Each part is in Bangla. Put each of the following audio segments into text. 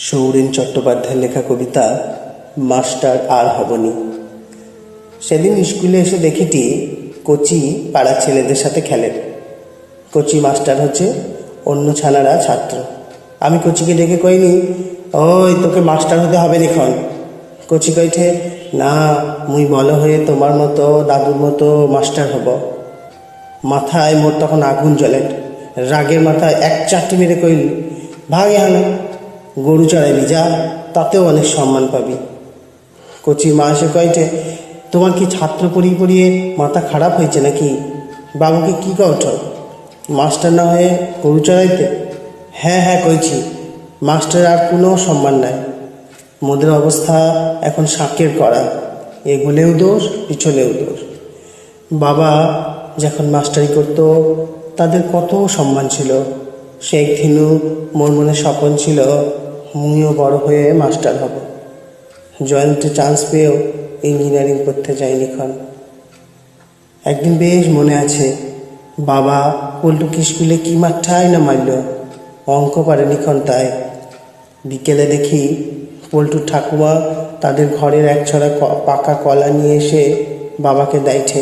সৌরেন চট্টোপাধ্যায়ের লেখা কবিতা মাস্টার আর হবনি। সেদিন স্কুলে এসে দেখিটি কচি পাড়ার ছেলেদের সাথে খেলেন। কচি মাস্টার হচ্ছে, অন্য ছানারা ছাত্র। আমি কচিকে ডেকে কইনি, ওই তোকে মাস্টার হতে হবে নিখন। কচি কইঠে, না মুই বড় হয়ে তোমার মতো দাদুর মতো মাস্টার হব। মাথায় মোর তখন আগুন জ্বলে, রাগের মাথায় এক চারটি মেরে কইল, ভাগ এখানে, গরু চড়াইবি যা, তাতেও অনেক সম্মান পাবি। কচি মা এসে কইটে, তোমার কি ছাত্র পড়িয়ে পড়িয়ে মাথা খারাপ হয়েছে নাকি? বাবুকে কি কওঠ, মাস্টার না হয়ে গরু চড়াইতে? হ্যাঁ হ্যাঁ কইছি, মাস্টারের আর কোনো সম্মান নাই। মোদের অবস্থা এখন শাকের করা, এগুলেও দোষ পিছলেও দোষ। বাবা যখন মাস্টারি করত তাদের কত সম্মান ছিল। সে একদিনও মোর মনে স্বপ্ন ছিল মুইও বড় হয়ে মাস্টার হব। জয়েন্টে চান্স পেয়েও ইঞ্জিনিয়ারিং করতে যাইনি খন। একদিন বেশ মনে আছে, বাবা পল্টুকে স্কুলে কি মাঠাই না মারল, অঙ্ক পারেনি খন তাই। বিকেলে দেখি পল্টুর ঠাকুমা তাদের ঘরের এক ছড়া পাকা কলা নিয়ে এসে বাবাকে দেয়ছে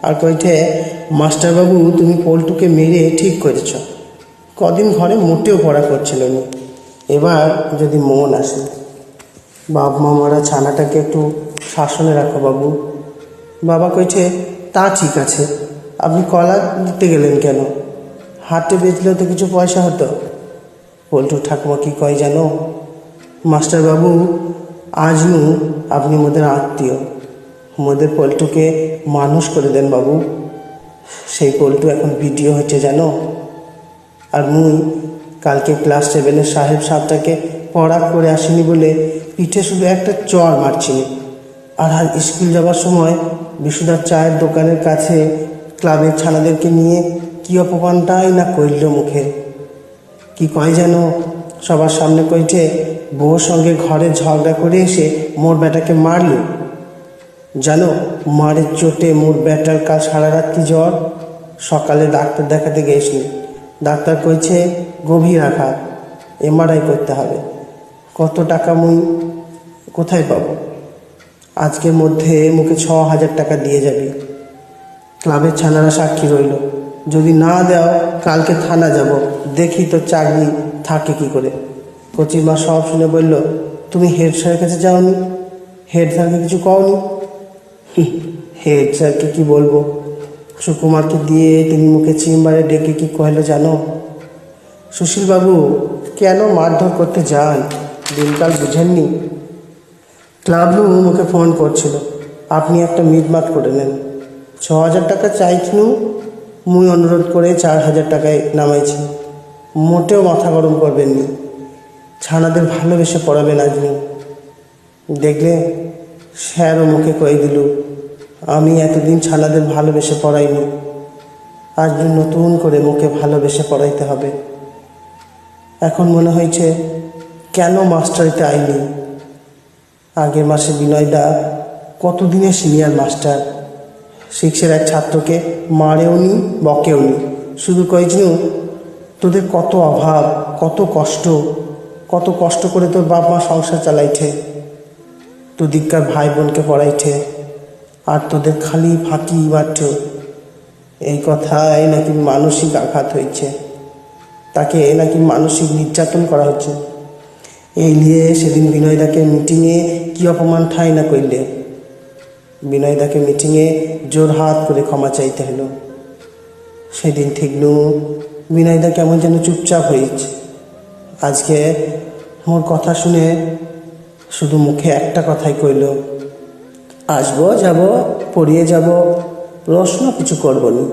আর কইঠে, মাস্টারবাবু তুমি পল্টুকে মেরে ঠিক করেছ। কদিন ঘরে মোটেও পড়া করছিল না, এবার যদি মন আসে। বাপ মামারা ছানাটাকে একটু শাসনে রাখো বাবু। বাবা কইছে, তা ঠিক আছে, আপনি কলা দিতে গেলেন কেন? হাটে বেচলেও তো কিছু পয়সা হতো। পল্টুর ঠাকুমা কি কয় জানো, মাস্টারবাবু আজ নু আপনি মোদের আত্মীয়, মোদের পল্টুকে মানুষ করে দেন বাবু। সেই পল্টু এখন ভিডিও হচ্ছে জানো। আর মুই কালকে ক্লাস 7-এর সাহেবটাকে পড়া করে আসিনি বলে পিঠে শুধু একটা চড় মারছিনি। আর স্কুল যাবার সময় বিশুদার চায়ের দোকানের কাছে ক্লাবের ছানাদেরকে নিয়ে কি অপমানটাই না কইল মুখে। কি কয় যেন, সবার সামনে কইছে বউর সঙ্গে ঘরে ঝগড়া করে এসে মোর বেটাকে মারল। জানো, মারের চোটে মোর বেটার কাল সারা রাত্রি জ্বর। সকালে ডাক্তার দেখাতে গেছি, ডাক্তার কইছে গভীর আঘাত, MRI করতে হবে। কত টাকা মুই কোথায় পাবো? আজকের মধ্যে মুখে 6,000 টাকা দিয়ে যাবি। ক্লাবের ছানারা সাক্ষী রইল, যদি না দাও কালকে থানা যাব, দেখি তো চাকরি থাকে কি করে। কচির মা সব শুনে বলল, তুমি হেড স্যারের কাছে যাওনি? হেড স্যারকে কিছু কওনি? হেড স্যারকে কি বলবো, সুকুমারকে দিয়ে তিনি মুখে চেম্বারে ডেকে কি কইল জানো, সুশীলবাবু কেন মারধর করতে যান, দিনকাল বুঝেননি? ক্লাবরু মুখে ফোন করছিল, আপনি একটা মিটমাট করে নেন। 6,000 টাকা চাইছিনু, মুই অনুরোধ করে 4,000 টাকায় নামাইছি। মোটেও মাথা গরম করবেননি, ছানাদের ভালোবেসে পড়াবেন আজমি। দেখলে স্যারও মুখে কয়ে দিল, আমি এতদিন ছানাদের ভালোবেসে পড়াইনি, আজ নতুন করে মুখে ভালোবেসে পড়াইতে হবে। এখন মনে হয়েছে কেন মাস্টারিতে আইনি। আগের মাসে বিনয়দা কতদিনের সিনিয়র মাস্টার, 6-এর এক ছাত্রকে মারেও নি বকেও নি, শুধু কয়েছিল তোদের কত অভাব, কত কষ্ট করে তোর বাপ মা সংসার চালাইছে, তোদিককার ভাই বোনকে পড়াইছে, আর তোদের খালি ফাঁকি মারছ। এই কথায় নাকি মানসিক আঘাত হয়েছে, তাকে নাকি মানসিক নির্যাতন করা হচ্ছে। এই নিয়ে সেদিন বিনয়দাকে মিটিংয়ে কি অপমান ঠাই না করলে। বিনয়দাকে মিটিংয়ে জোর হাত করে ক্ষমা চাইতে হলো। সেদিন ঠিক নু বিনয়দা কেমন যেন চুপচাপ হয়েছে। আজকে মোর কথা শুনে শুধু মুখে একটা কথাই কইল, আসবো যাব, পড়িয়ে যাব, প্রশ্ন কিছু করব নি,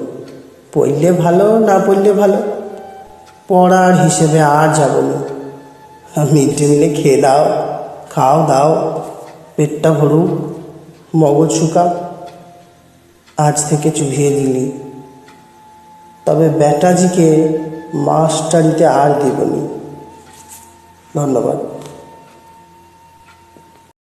পড়লে ভালো না পড়লে ভালো, পড়ার হিসেবে আর যাব না। মিড ডে মিলে খেয়ে দাও, খাও দাও, পেটটা ভরুক, মগজ শুকাও। আজ থেকে চুভিয়ে দিলি, তবে ব্যাটাজিকে মাস্টারিতে আর দেবনি। ধন্যবাদ।